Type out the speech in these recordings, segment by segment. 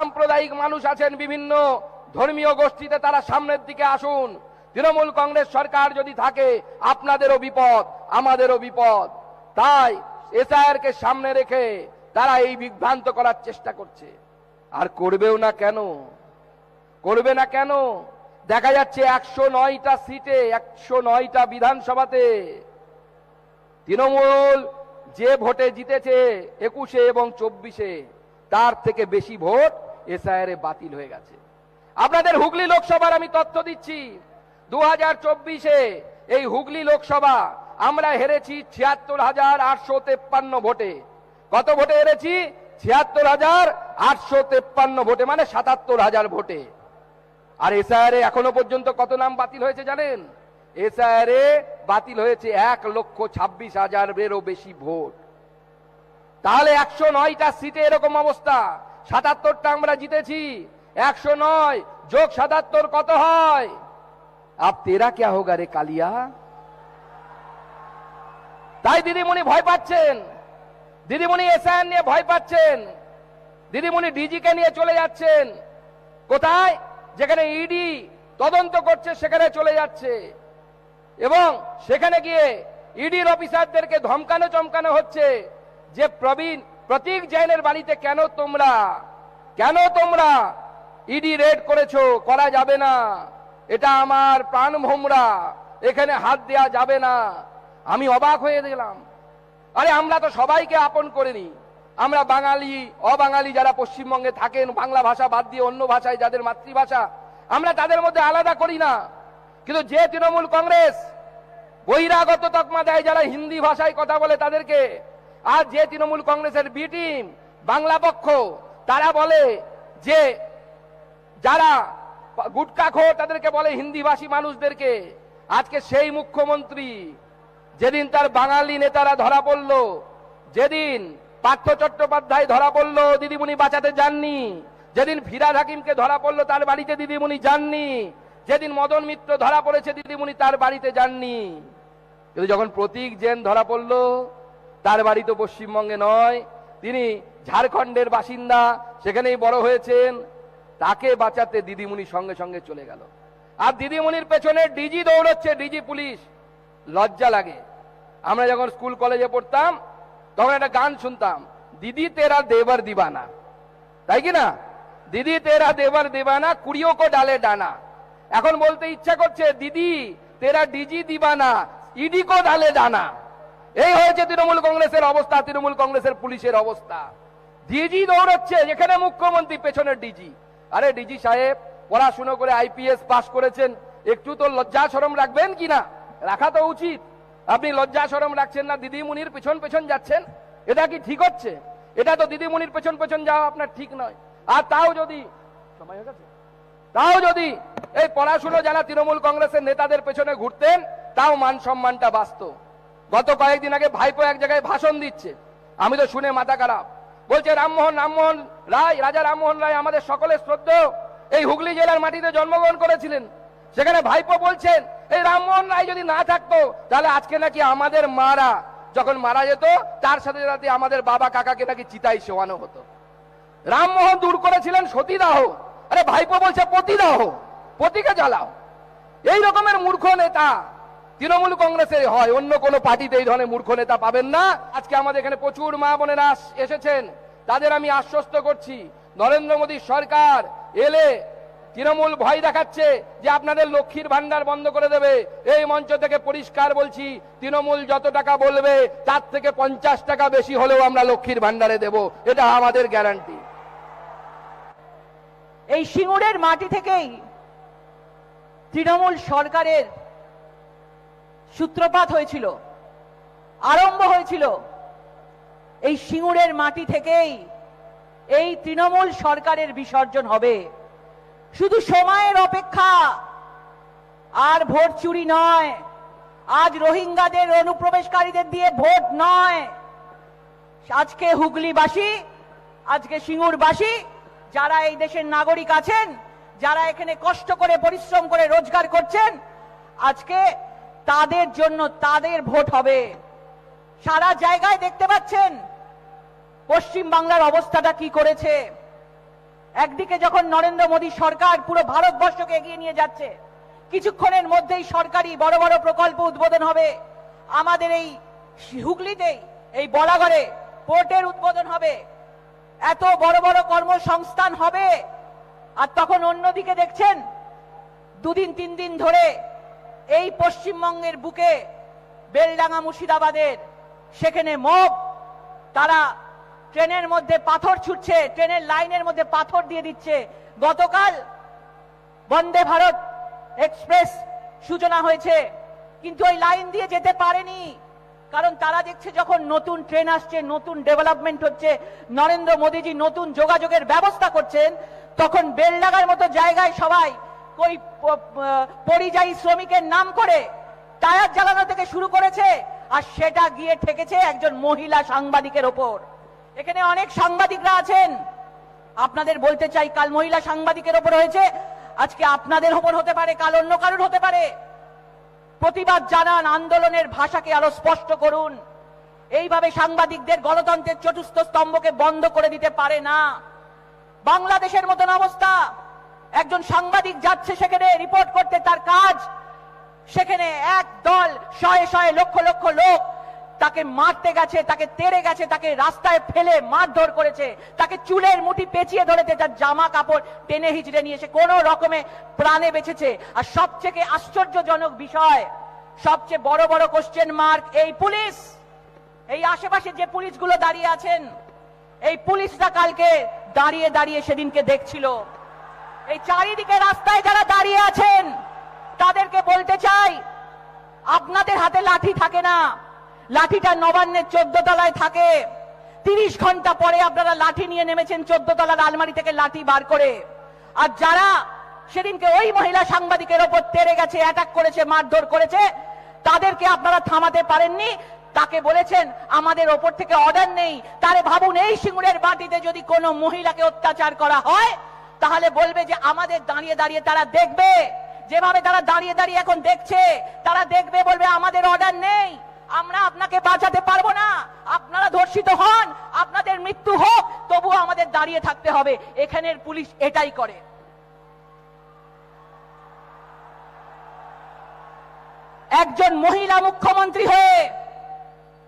সাম্প্রদায়িক মানুষ আছেন বিভিন্ন ধর্মীয় গোষ্ঠীতে, তারা সামনের দিকে আসুন। তৃণমূল কংগ্রেস সরকার যদি থাকে আপনাদেরও বিপদ, আমাদেরও বিপদ। তাই এসআইআর কে সামনে রেখে তারা এই বিভ্রান্ত করার চেষ্টা করছে। আর করবেও না কেন? করবে না কেন? দেখা যাচ্ছে 109টা সিটে, 109টা বিধানসভাতে তৃণমূল যে ভোটে জিতেছে 21-এ এবং 24-এ, তার থেকে বেশি ভোট এসআইআর এ বাতিল হয়ে গেছে। আপনাদের হুগলি লোকসভার আমি তথ্য দিচ্ছি, 2024-এ এই হুগলি লোকসভা আমরা হেরেছি 76,853 ভোটে। কত ভোটে হেরেছি? 76,853 ভোটে, মানে 77,000 ভোটে। আর এসআইআর এ এখনো পর্যন্ত কত নাম বাতিল হয়েছে জানেন? এসআইআর এ বাতিল হয়েছে 1,26,000-এরও বেশি ভোট। তাহলে 109টা সিটে এরকম অবস্থা, 77টা আমরা জিতেছি। 109 যোগ 77 কত হয়? আব তেরা ক্যা হোগা রে কালিয়া? তাই দিদিমণি ভয় পাচ্ছেন, দিদিমণি এসআইআর নিয়ে ভয় পাচ্ছেন, দিদিমণি ডিজিকে নিয়ে চলে যাচ্ছেন। কোথায়? যেখানে ইডি তদন্ত করছে সেখানে চলে যাচ্ছে, এবং সেখানে গিয়ে ইডির অফিসারদেরকে ধমকানো চমকানো হচ্ছে যে প্রতীক জৈনের বাড়িতে কেন তোমরা ইডি রেড করেছো? করা যাবে না, এটা আমার প্রাণভোমরা, এখানে হাত দেওয়া যাবে না। আমি অবাক হয়ে গেলাম। আরে আমরা তো সবাইকে আপন করিনি, আমরা বাঙালি অবাঙালি যারা পশ্চিমবঙ্গে থাকেন, বাংলা ভাষা বাদ দিয়ে অন্য ভাষায় যাদের মাতৃভাষা, আমরা তাদের মধ্যে আলাদা করি না। কিন্তু যে তৃণমূল কংগ্রেস বহিরাগত তকমা দেয় যারা হিন্দি ভাষায় কথা বলে তাদেরকে, আর যে তৃণমূল কংগ্রেসের বি টিম বাংলা পক্ষ, তারা বলে যে যারা গুটকাখোর তাদেরকে বলে হিন্দিভাষী মানুষদেরকে। আজকে সেই মুখ্যমন্ত্রী যেদিন তার বাঙালি নেতারা ধরা পড়ল, যেদিন পার্থ চট্টোপাধ্যায় ধরা পড়ল, দিদিমণি বাঁচাতে যাননি। যেদিন ফিরহাদ হাকিমকে ধরা পড়ল তার বাড়িতে দিদিমণি যাননি। যেদিন মদন মিত্র ধরা পড়েছে দিদিমণি তার বাড়িতে যাননি। কিন্তু যখন প্রতীক জৈন ধরা পড়ল, তার বাড়ি তো পশ্চিমবঙ্গে নয়, তিনি ঝাড়খণ্ডের বাসিন্দা, সেখানেই বড় হয়েছেন, তাকে বাঁচাতে দিদিমণি সঙ্গে সঙ্গে চলে গেল। আর দিদিমণির পেছনে ডিজি দৌড়চ্ছে, ডিজি পুলিশ। লজ্জা লাগে। আমরা যখন স্কুল কলেজে পড়তাম তখন একটা গান শুনতাম, দিদি তেরা দেবর দিবানা, তাই কি না? দিদি তেরা দেবর দিবানা, কুড়িও কো ডালে ডানা। এখন বলতে ইচ্ছা করছে দিদি তেরা ডিজি দিবানা, ইডি কো ডালে ডানা। এই হয়েছে তৃণমূল কংগ্রেসের অবস্থা, তৃণমূল কংগ্রেসের পুলিশের অবস্থা। ডিজি দৌড়চ্ছে, যেখানে মুখ্যমন্ত্রী পেছনে ডিজি। আরে ডিজি সাহেব পড়াশুনো করে আইপিএস পাস করেছেন, একটু তো লজ্জা শরম রাখবেন কিনা? রাখা তো উচিত। আপনি লজ্জা শরম রাখছেন না, দিদিমণির পেছন পেছন যাচ্ছেন। এটা কি ঠিক হচ্ছে? এটা তো দিদিমণির পেছন পেছন যাওয়া আপনার ঠিক নয়। আর তাও যদি সময় হয়ে গেছে, তাও যদি এই পড়াশুনো যারা তৃণমূল কংগ্রেসের নেতাদের পেছনে ঘুরতেন, তাও মান সম্মানটা বাঁচত। গত কয়েকদিন আগে ভাইপো এক জায়গায় ভাষণ দিচ্ছে, আমি তো শুনে মাথা খারাপ। বলছে রামমোহন রায়, রাজা রামমোহন রায় আমাদের সকলের শ্রদ্ধেয়, এই হুগলি জেলার মাটিতে জন্মগ্রহণ করেছিলেন। সেখানে ভাইপো বলছেন এই রামমোহন রায় যদি না থাকতো তাহলে আজকে নাকি আমাদের মারা যখন মারা যেত তার সাথে সাথে আমাদের বাবা কাকাকে নাকি চিতায় শোয়ানো হতো। রামমোহন দূর করেছিলেন সতীদাহ, আরে ভাইপো বলছে পতিদাহ, পতিকে জ্বালাও। এই রকমের মূর্খ নেতা তৃণমূল কংগ্রেসের হয়, অন্য কোনো পার্টিতে এই ধরনের মূর্খ নেতা পাবেন না। আজকে আমাদের এখানে প্রচুর মা বোনেরা এসেছেন, তাদের আমি আশ্বস্ত করছি, নরেন্দ্র মোদী সরকার এলে তৃণমূল ভয় দেখাচ্ছে যে আপনাদের লক্ষ্মীর ভান্ডার বন্ধ করে দেবে। এই মঞ্চ থেকে পরিষ্কার বলছি, তৃণমূল যত টাকা বলবে তার থেকে 50 টাকা বেশি হলেও আমরা লক্ষ্মীর ভান্ডারে দেব, এটা আমাদের গ্যারান্টি। এই সিঙ্গুরের মাটি থেকেই তৃণমূল সরকারের সূত্রপাত হয়েছিল, আরম্ভ হয়েছিল। এই সিঙ্গুরের মাটি থেকেই এই তৃণমূল সরকারের বিসর্জন হবে। শুধু সময়ের অপেক্ষা, আর ভোট চুরি নয়, আজ রোহিঙ্গাদের অনুপ্রবেশকারীদের দিয়ে ভোট নয়। আজকে হুগলিবাসী, আজকে সিঙ্গুরবাসী যারা এই দেশের নাগরিক আছেন, যারা এখানে কষ্ট করে পরিশ্রম করে রোজগার করছেন, আজকে তাদের জন্য তাদের ভোট হবে। সারা জায়গায় দেখতে পাচ্ছেন পশ্চিম বাংলার অবস্থাটা কি করেছে। একদিকে যখন নরেন্দ্র মোদী সরকার পুরো ভারতবর্ষকে এগিয়ে নিয়ে যাচ্ছে, কিছুক্ষণের মধ্যেই সরকারি বড় বড় প্রকল্প উদ্বোধন হবে, আমাদের এই হুগলিতেই এই বলাগড়ে পোর্টের উদ্বোধন হবে, এত বড় বড় কর্মসংস্থান হবে। আর তখন অন্যদিকে দেখছেন দুদিন তিন দিন ধরে এই পশ্চিমবঙ্গের বুকে বেলডাঙ্গা মুর্শিদাবাদের সেখানে মব, তারা ট্রেনের মধ্যে পাথর ছুটছে, ট্রেনের লাইনের মধ্যে পাথর দিয়ে দিচ্ছে। গতকাল বন্দে ভারত এক্সপ্রেস সূচনা হয়েছে, কিন্তু ওই লাইন দিয়ে যেতে পারেনি, কারণ তারা দেখছে যখন নতুন ট্রেন আসছে, নতুন ডেভেলপমেন্ট হচ্ছে, নরেন্দ্র মোদীজি নতুন যোগাযোগের ব্যবস্থা করছেন, তখন বেলডাঙ্গার মতো জায়গায় সবাই ওই পরিযায়ী শ্রমিকের নাম করে টায়ার জ্বালানো থেকে শুরু করেছে, আর সেটা গিয়ে ঠেকেছে একজন মহিলা সাংবাদিকের ওপর। এখানে অনেক সাংবাদিকরা আছেন, আপনাদের বলতে চাই, কাল মহিলা সাংবাদিকের ওপর হয়েছে, আজকে আপনাদের ওপর হতে পারে, কাল অন্য কারোর হতে পারে। প্রতিবাদ জানান, আন্দোলনের ভাষাকে আরো স্পষ্ট করুন। এইভাবে সাংবাদিকদের গণতন্ত্রের চতুর্থ স্তম্ভকে বন্ধ করে দিতে পারে না। বাংলাদেশের মতন অবস্থা, একজন সাংবাদিক যাচ্ছে সেখানে রিপোর্ট করতে, তার কাজ, সেখানে এক দল শয়ে শয়ে লক্ষ লক্ষ লোক তাকে মারতে গেছে, তাকে তেড়ে গেছে, তাকে রাস্তায় ফেলে মারধর করেছে, তাকে চুলের মুঠি পেঁচিয়ে ধরেছে, তার জামা কাপড় টেনে হিচড়ে নিয়ে এসে কোন রকমে প্রাণে বেঁচেছে। আর সবচেয়ে আশ্চর্যজনক বিষয়, সবচেয়ে বড় বড় কোশ্চেন মার্ক, এই পুলিশ, এই আশেপাশে যে পুলিশগুলো দাঁড়িয়ে আছেন, এই পুলিশরা কালকে দাঁড়িয়ে দাঁড়িয়ে সেদিনকে দেখছিল। এই চারিদিকে রাস্তায় যারা দাঁড়িয়ে আছেন তাদেরকে বলতে চাই, আপনাদের হাতে লাঠি থাকে না, লাঠিটা নবান্নের 14 তলায় থাকে। 30 ঘন্টা পরে আপনারা লাঠি নিয়ে নেমেছেন 14 তলার আলমারি থেকে লাঠি বার করে। আর যারা সেদিনকে ওই মহিলা সাংবাদিকের ওপর তেড়ে গেছে, অ্যাটাক করেছে, মারধর করেছে, তাদেরকে আপনারা থামাতে পারেননি। তাকে বলেছেন আমাদের ওপর থেকে অর্ডার নেই। তারে ভাবুন, এই সিঙ্গুরের বাটিতে যদি কোনো মহিলাকে অত্যাচার করা হয়, তাহলে বলবে যে আমাদের দাঁড়িয়ে দাঁড়িয়ে তারা দেখবে, যেভাবে তারা দাঁড়িয়ে দাঁড়িয়ে এখন দেখছে, তারা দেখবে, বলবে আমাদের অর্ডার নেই, আমরা আপনাকে বাঁচাতে পারবো না, আপনারা ধর্ষিত হন, আপনাদের মৃত্যু হোক, তবুও আমাদের দাঁড়িয়ে থাকতে হবে। এখানের পুলিশ এটাই করে। একজন মহিলা মুখ্যমন্ত্রী হয়ে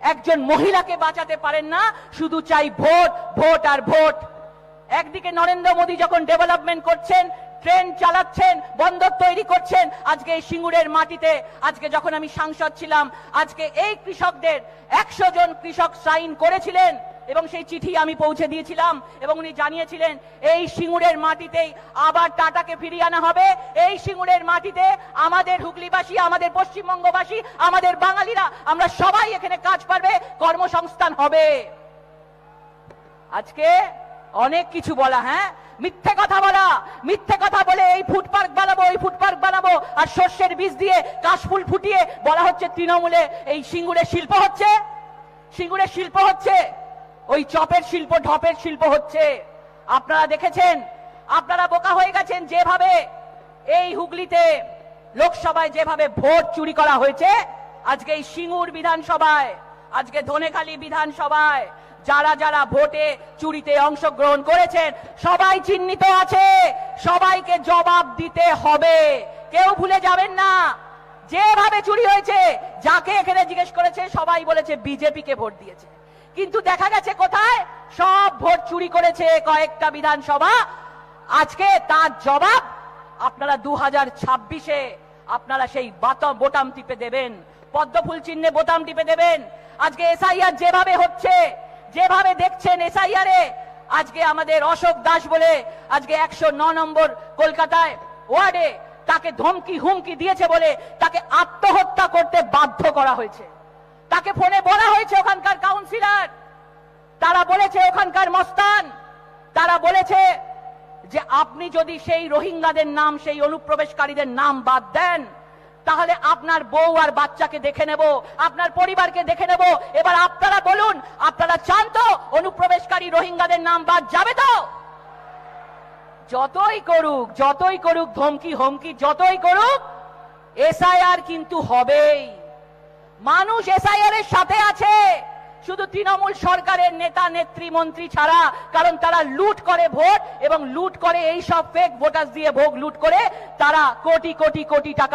একজন মহিলাকে বাঁচাতে পারেন না, শুধু চাই ভোট, ভোট আর ভোট। একদিকে নরেন্দ্র মোদী যখন ডেভেলপমেন্ট করছেন, ট্রেন চালাচ্ছেন, বন্দর তৈরি করছেন, আজকে এই সিঙ্গুরের মাটিতে, আজকে যখন আমি সাংসদ ছিলাম, আজকে এই কৃষকদের 100 জন কৃষক সাইন করেছিলেন এবং সেই চিঠি আমি পৌঁছে দিয়েছিলাম এবং উনি জানিয়েছিলেন এই সিঙ্গুরের মাটিতেই আবার টাটাকে ফিরিয়ে আনা হবে। এই সিঙ্গুরের মাটিতে আমাদের হুগলিবাসী, আমাদের পশ্চিমবঙ্গবাসী, আমাদের বাঙালিরা, আমরা সবাই এখানে কাজ পাবে, কর্মসংস্থান হবে। আজকে অনেক কিছু বলা, হ্যাঁ, মিথ্যে কথা বলা, মিথ্যে কথা বলে এই ফুটপার্ক বানাবো, এই ফুটপার্ক বানাবো, আর সর্ষের বীজ দিয়ে কাশফুল ফুটিয়ে বলা হচ্ছে তৃণমূলে এই সিঙ্গুরের শিল্প হচ্ছে, সিঙ্গুরের শিল্প হচ্ছে, ওই চপের শিল্প, ঢপের শিল্প হচ্ছে। আপনারা দেখেছেন, আপনারা বোকা হয়ে গেছেন। যেভাবে এই হুগলিতে লোকসভায় যেভাবে ভোট চুরি করা হয়েছে, আজকে এই সিঙ্গুর বিধানসভায়, আজকে ধনেখালি বিধানসভায় যারা যারা ভোটে চুরিতে অংশগ্রহণ করেছেন সবাই চিহ্নিত আছে, সবাইকে জবাব দিতে হবে, কেউ ভুলে যাবেন না। যেভাবে চুরি হয়েছে, যাকে এখানে জিজ্ঞেস করেছে সবাই বলেছে বিজেপিকে ভোট দিয়েছে, কিন্তু দেখা গেছে কোথায় সব ভোট চুরি করেছে কয়েকটা বিধানসভা। আজকে তার জবাব আপনারা 2026-এ আপনারা সেই বোতাম টিপে দেবেন, পদ্মফুল চিহ্নে বোতাম টিপে দেবেন। আজকে এসআইআর যেভাবে হচ্ছে, যেভাবে দেখছেন এসআইআরে, আজকে আমাদের অশোক দাস বলে আজকে 109 নম্বর কলকাতায় ওয়ার্ডে তাকে ধমকি হুমকি দিয়েছে বলে তাকে আত্মহত্যা করতে বাধ্য করা হয়েছে। তাকে ফোনে বলা হয়েছে ওখানকার কাউন্সিলর, তারা বলেছে ওখানকার মস্তান, তারা বলেছে যে আপনি যদি সেই রোহিঙ্গাদের নাম, সেই অনুপ্রবেশকারীদের নাম বাদ দেন, তাহলে আপনার বউ আর বাচ্চাকে দেখে নেব, আপনার পরিবারকে দেখে নেব। এবার আপনারা বলুন, আপনারা চান তো অনুপ্রবেশকারী রোহিঙ্গাদের নাম বাদ যাবে তো? যতই করুক, যতই করুক ধমকি হুমকি, যতই করুক, এসআইআর কিন্তু হবেই। মানুষ এসআইআর এর সাথে আছে, শুধু তৃণমূল সরকারের নেতা নেত্রী মন্ত্রী ছাড়া, কারণ তারা লুট করে ভোট এবং লুট করে এই সব ফেক ভোটার দিয়ে ভোগ লুট করে তারা কোটি কোটি কোটি টাকা